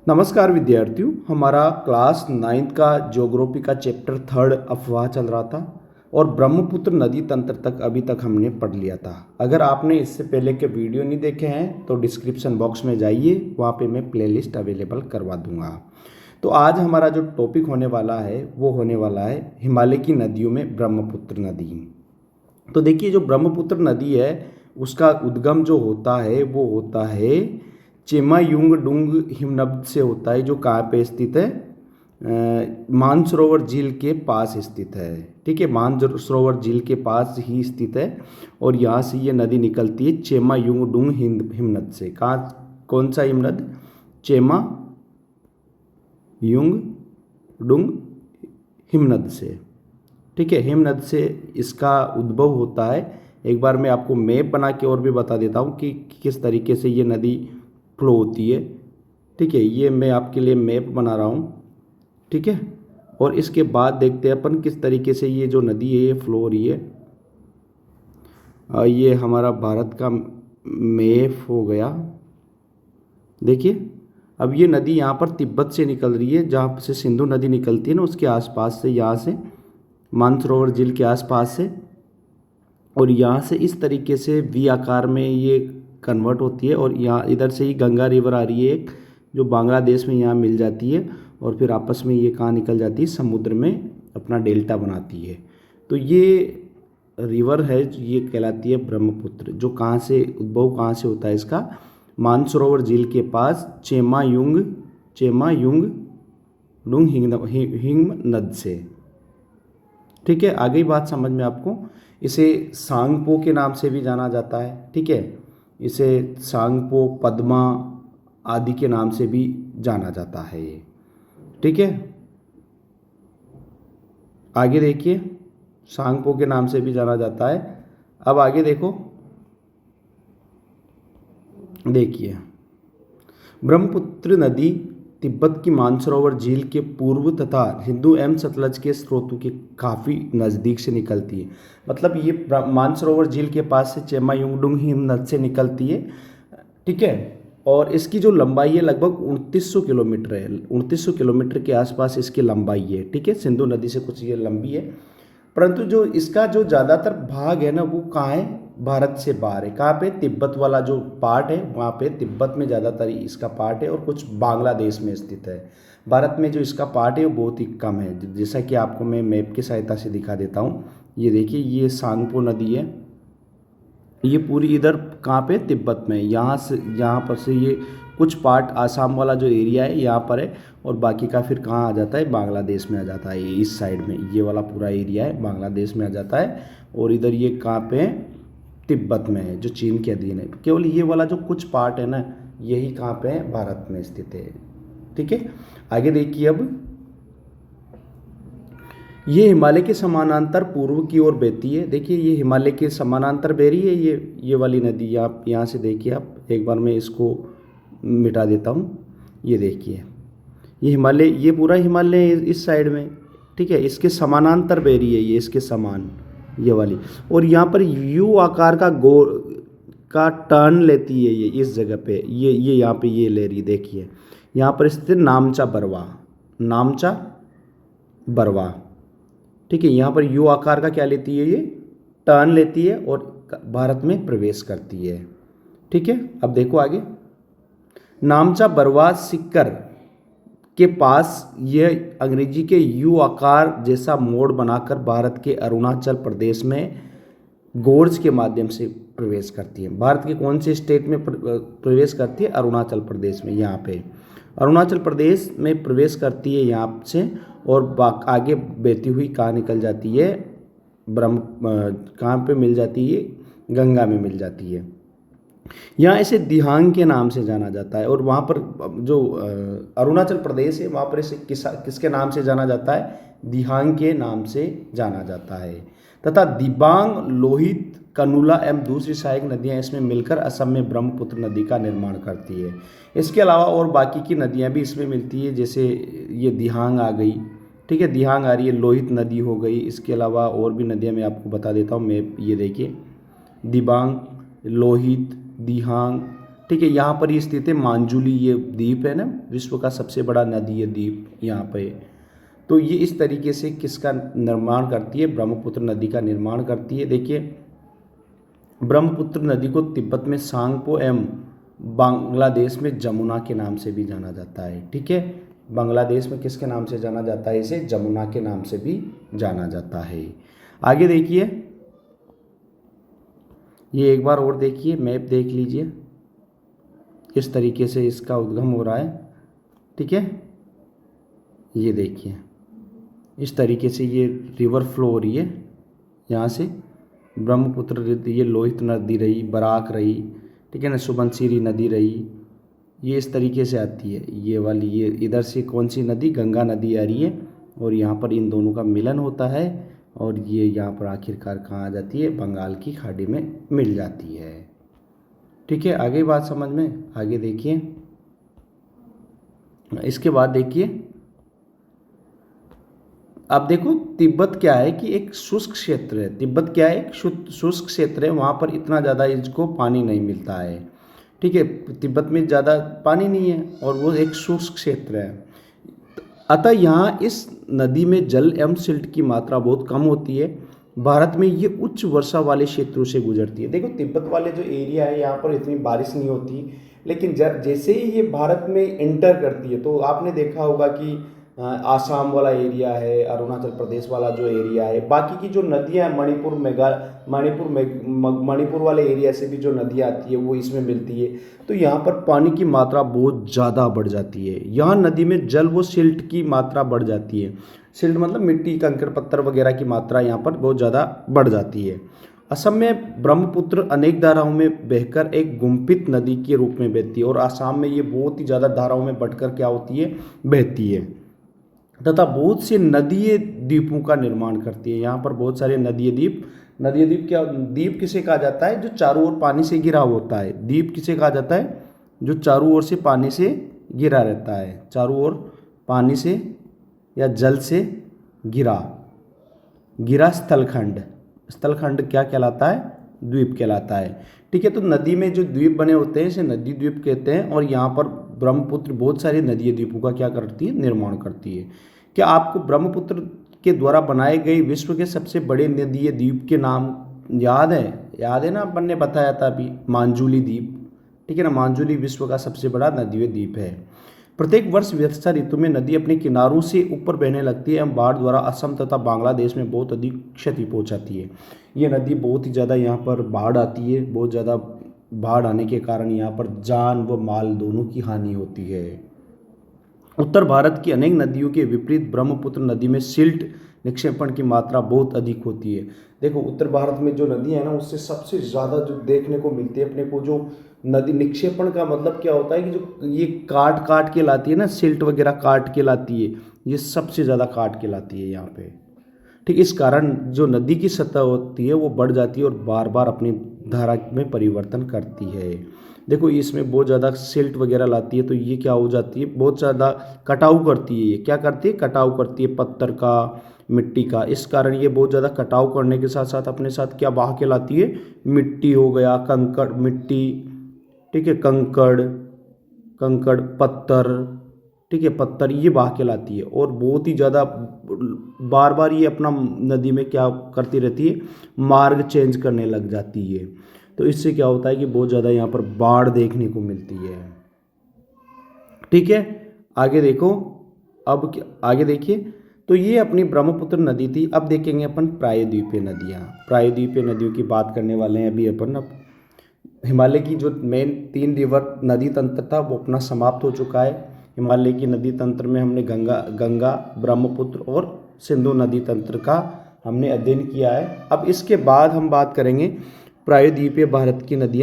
नमस्कार विद्यार्थियों, हमारा क्लास 9th का ज्योग्राफी का चैप्टर 3 अफवाह चल रहा था और ब्रह्मपुत्र नदी तंत्र तक अभी तक हमने पढ़ लिया था। अगर आपने इससे पहले के वीडियो नहीं देखे हैं तो डिस्क्रिप्शन बॉक्स में जाइए, वहाँ पे मैं प्लेलिस्ट अवेलेबल करवा दूंगा। तो आज हमारा जो टॉपिक होने वाला है वो होने वाला है हिमालय की नदियों में ब्रह्मपुत्र नदी। तो देखिए, जो ब्रह्मपुत्र नदी है उसका उद्गम जो होता है वो होता है चेमायुंगडुंग हिमनद से होता है, जो कहाँ पे स्थित है, मानसरोवर झील के पास स्थित है। ठीक है, मानसरोवर झील के पास ही स्थित है और यहाँ से ये नदी निकलती है चेमायुंगडुंग हिमनद से। कहाँ, कौन सा हिमनद? चेमायुंगडुंग हिमनद से। ठीक है, हिमनद से इसका उद्भव होता है। एक बार मैं आपको मैप बना के और भी बता देता हूँ कि किस तरीके से ये नदी फ्लो होती है। ठीक है, ये मैं आपके लिए मैप बना रहा हूँ। ठीक है, और इसके बाद देखते हैं अपन किस तरीके से ये जो नदी है ये फ्लो हो रही है। ये हमारा भारत का मैप हो गया। देखिए, अब ये नदी यहाँ पर तिब्बत से निकल रही है, जहाँ से सिंधु नदी निकलती है ना, उसके आसपास से, यहाँ से मानसरोवर झील के आसपास से, और यहाँ से इस तरीके से वी आकार में ये कन्वर्ट होती है और यहाँ इधर से ही गंगा रिवर आ रही है एक, जो बांग्लादेश में यहाँ मिल जाती है और फिर आपस में ये कहाँ निकल जाती है, समुद्र में अपना डेल्टा बनाती है। तो ये रिवर है, ये कहलाती है ब्रह्मपुत्र, जो कहाँ से उद्भव कहाँ से होता है इसका, मानसरोवर झील के पास चेमायुंगडुंग हिमनद से। ठीक है, आगे ही बात समझ में आपको। इसे सांगपो के नाम से भी जाना जाता है। ठीक है, इसे सांगपो, पद्मा आदि के नाम से भी जाना जाता है ये। ठीक है, आगे देखिए, सांगपो के नाम से भी जाना जाता है। अब आगे देखिए, ब्रह्मपुत्र नदी तिब्बत की मानसरोवर झील के पूर्व तथा सिंधु एवं सतलज के स्रोतों के काफ़ी नज़दीक से निकलती है। मतलब ये मानसरोवर झील के पास से चेमायुंगडुंग हिमनद से निकलती है। ठीक है, और इसकी जो लंबाई है लगभग 2900 किलोमीटर है। 2900 किलोमीटर के आसपास इसकी लंबाई है। ठीक है, सिंधु नदी से कुछ ये लंबी है, परंतु जो इसका जो ज़्यादातर भाग है ना वो कहाँ है, भारत से बाहर है। कहाँ पे? तिब्बत वाला जो पार्ट है वहाँ पे, तिब्बत में ज़्यादातर इसका पार्ट है और कुछ बांग्लादेश में स्थित है। भारत में जो इसका पार्ट है वो बहुत ही कम है, जैसा कि आपको मैं मैप की सहायता से दिखा देता हूँ। ये देखिए, ये सांगपो नदी है, ये पूरी इधर कहाँ पे, तिब्बत में। यहाँ से, यहाँ पर से ये कुछ पार्ट आसाम वाला जो एरिया है यहाँ पर है, और बाकी का फिर कहाँ आ जाता है, बांग्लादेश में आ जाता है। इस साइड में ये वाला पूरा एरिया है बांग्लादेश में आ जाता है, और इधर ये कहाँ पे है, तिब्बत में है, जो चीन के अधीन है। केवल ये वाला जो कुछ पार्ट है ना, यही कहाँ पे है, भारत में स्थित है। ठीक है, आगे देखिए। अब ये हिमालय के समानांतर पूर्व की ओर बहती है। देखिए, ये हिमालय के समानांतर बह रही है ये वाली नदी। आप यहाँ से देखिए, आप एक बार मैं इसको मिटा देता हूँ। ये देखिए, ये हिमालय, ये पूरा हिमालय है इस साइड में। ठीक है, इसके समानांतर बह रही है ये, इसके समान ये वाली, और यहाँ पर यू आकार का टर्न लेती है ये इस जगह पे। ये यहाँ पे ये ले रही, देखिए यहाँ पर स्थित नामचा बरवा। ठीक है, यहाँ पर यू आकार का क्या लेती है, ये टर्न लेती है और भारत में प्रवेश करती है। ठीक है, अब देखो आगे, नामचा बरवा सिक्कर के पास यह अंग्रेजी के यू आकार जैसा मोड़ बनाकर भारत के अरुणाचल प्रदेश में गोर्ज के माध्यम से प्रवेश करती है। भारत के कौन से स्टेट में प्रवेश करती है? अरुणाचल प्रदेश में। यहाँ पे अरुणाचल प्रदेश में प्रवेश करती है यहाँ से, और आगे बहती हुई कहाँ निकल जाती है, कहाँ पे मिल जाती है, गंगा में मिल जाती है। यहाँ इसे दिहांग के नाम से जाना जाता है, और वहाँ पर जो अरुणाचल प्रदेश है वहाँ पर इसे किसके नाम से जाना जाता है? दिहांग के नाम से जाना जाता है। तथा दिबांग, लोहित, कनुला एवं दूसरी सहायक नदियाँ इसमें मिलकर असम में ब्रह्मपुत्र नदी का निर्माण करती है। इसके अलावा और बाकी की नदियाँ भी इसमें मिलती है, जैसे ये दिहांग आ गई। ठीक है, दिहांग आ रही है, लोहित नदी हो गई। इसके अलावा और भी नदियाँ मैं आपको बता देता हूँ। मैं ये देखिए, दिबांग, लोहित, दिहांग, ठीक है, यहाँ पर ही स्थित है मांजुली, ये द्वीप है ना, विश्व का सबसे बड़ा नदी द्वीप यहाँ पे। तो ये इस तरीके से किसका निर्माण करती है, ब्रह्मपुत्र नदी का निर्माण करती है। देखिए, ब्रह्मपुत्र नदी को तिब्बत में सांगपो एवं बांग्लादेश में जमुना के नाम से भी जाना जाता है। ठीक है, बांग्लादेश में किसके नाम से जाना जाता है, इसे जमुना के नाम से भी जाना जाता है। आगे देखिए, ये एक बार और देखिए, मैप देख लीजिए किस तरीके से इसका उद्गम हो रहा है। ठीक है, ये देखिए इस तरीके से ये रिवर फ्लो हो रही है यहाँ से, ब्रह्मपुत्र, ये लोहित नदी रही, बराक रही, ठीक है ना, सुबनसिरी नदी रही, ये इस तरीके से आती है। ये वाली, ये इधर से कौन सी नदी, गंगा नदी आ रही है, और यहाँ पर इन दोनों का मिलन होता है, और ये यहाँ पर आखिरकार कहाँ आ जाती है, बंगाल की खाड़ी में मिल जाती है। ठीक है, आगे बात समझ में, आगे देखिए। इसके बाद देखिए, अब देखो तिब्बत क्या है कि एक शुष्क क्षेत्र है। तिब्बत क्या है, एक शुष्क क्षेत्र है, वहाँ पर इतना ज़्यादा इसको पानी नहीं मिलता है। ठीक है, तिब्बत में ज़्यादा पानी नहीं है और वो एक शुष्क क्षेत्र है। अतः यहाँ इस नदी में जल एवं सिल्ट की मात्रा बहुत कम होती है। भारत में ये उच्च वर्षा वाले क्षेत्रों से गुजरती है। देखो, तिब्बत वाले जो एरिया है यहाँ पर इतनी बारिश नहीं होती, लेकिन जैसे ही ये भारत में इंटर करती है, तो आपने देखा होगा कि आसाम वाला एरिया है, अरुणाचल प्रदेश वाला जो एरिया है, बाकी की जो नदियाँ मणिपुर वाले एरिया से भी जो नदियाँ आती है वो इसमें मिलती है। तो यहाँ पर पानी की मात्रा बहुत ज़्यादा बढ़ जाती है। यहाँ नदी में जल व सिल्ट की मात्रा बढ़ जाती है। सिल्ट मतलब मिट्टी, कंकड़, पत्थर वगैरह की मात्रा यहाँ पर बहुत ज़्यादा बढ़ जाती है। असम में ब्रह्मपुत्र अनेक धाराओं में बहकर एक गुम्फित नदी के रूप में बहती है, और आसाम में ये बहुत ही ज़्यादा धाराओं में बढ़कर क्या होती है, बहती है, तथा बहुत से नदीय द्वीपों का निर्माण करती है। यहाँ पर बहुत सारे नदीय द्वीप क्या, द्वीप किसे कहा जाता है, जो चारों ओर पानी से घिरा होता है। द्वीप किसे कहा जाता है, जो चारों ओर से पानी से घिरा रहता है, चारों ओर पानी से या जल से घिरा स्थलखंड क्या कहलाता है, द्वीप कहलाता है। ठीक है, तो नदी में जो द्वीप बने होते हैं इसे नदी द्वीप कहते हैं, और यहाँ पर ब्रह्मपुत्र बहुत सारे नदीय द्वीपों का क्या करती है, निर्माण करती है। क्या आपको ब्रह्मपुत्र के द्वारा बनाए गए विश्व के सबसे बड़े नदीय द्वीप के नाम याद है ना, अपन ने बताया था अभी, मांजुली द्वीप। ठीक है ना, मांजुली विश्व का सबसे बड़ा नदीय द्वीप है। प्रत्येक वर्ष वर्षा ऋतु में नदी अपने किनारों से ऊपर बहने लगती है एवं बाढ़ द्वारा असम तथा बांग्लादेश में बहुत अधिक क्षति पहुंचाती है। ये नदी बहुत ही ज़्यादा, यहाँ पर बाढ़ आती है, बहुत ज़्यादा बाढ़ आने के कारण यहाँ पर जान व माल दोनों की हानि होती है। उत्तर भारत की अनेक नदियों के विपरीत ब्रह्मपुत्र नदी में सिल्ट निक्षेपण की मात्रा बहुत अधिक होती है। देखो, उत्तर भारत में जो नदी है ना, उससे सबसे ज़्यादा जो देखने को मिलती है अपने को, जो नदी निक्षेपण का मतलब क्या होता है कि जो ये काट के लाती है ना, सिल्ट वगैरह काट के लाती है, ये सबसे ज़्यादा काट के लाती है यहाँ पे। ठीक, इस कारण जो नदी की सतह होती है वो बढ़ जाती है और बार बार अपनी धारा में परिवर्तन करती है। देखो, इसमें बहुत ज़्यादा सिल्ट वगैरह लाती है, तो ये क्या हो जाती है, बहुत ज़्यादा कटाव करती है। ये क्या करती है, कटाव करती है पत्थर का, मिट्टी का। इस कारण ये बहुत ज़्यादा कटाव करने के साथ साथ अपने साथ क्या बहा के लाती है, मिट्टी हो गया, कंकड़, मिट्टी, ठीक है, कंकड़ पत्थर, ठीक है, पत्थर, ये बहा के लाती है, और बहुत ही ज़्यादा बार बार ये अपना नदी में क्या करती रहती है, मार्ग चेंज करने लग जाती है। तो इससे क्या होता है कि बहुत ज़्यादा यहाँ पर बाढ़ देखने को मिलती है। ठीक है, आगे देखो, अब आगे देखिए, तो ये अपनी ब्रह्मपुत्र नदी थी। अब देखेंगे अपन प्रायद्वीपीय नदियाँ। प्रायद्वीपीय नदियों की बात करने वाले हैं अभी अपन। अब हिमालय की जो मेन 3 रिवर नदी तंत्र था वो अपना समाप्त हो चुका है। हिमालय की नदी तंत्र में हमने गंगा, ब्रह्मपुत्र और सिंधु नदी तंत्र का हमने अध्ययन किया है। अब इसके बाद हम बात करेंगे प्रायद्वीपीय भारत की नदियाँ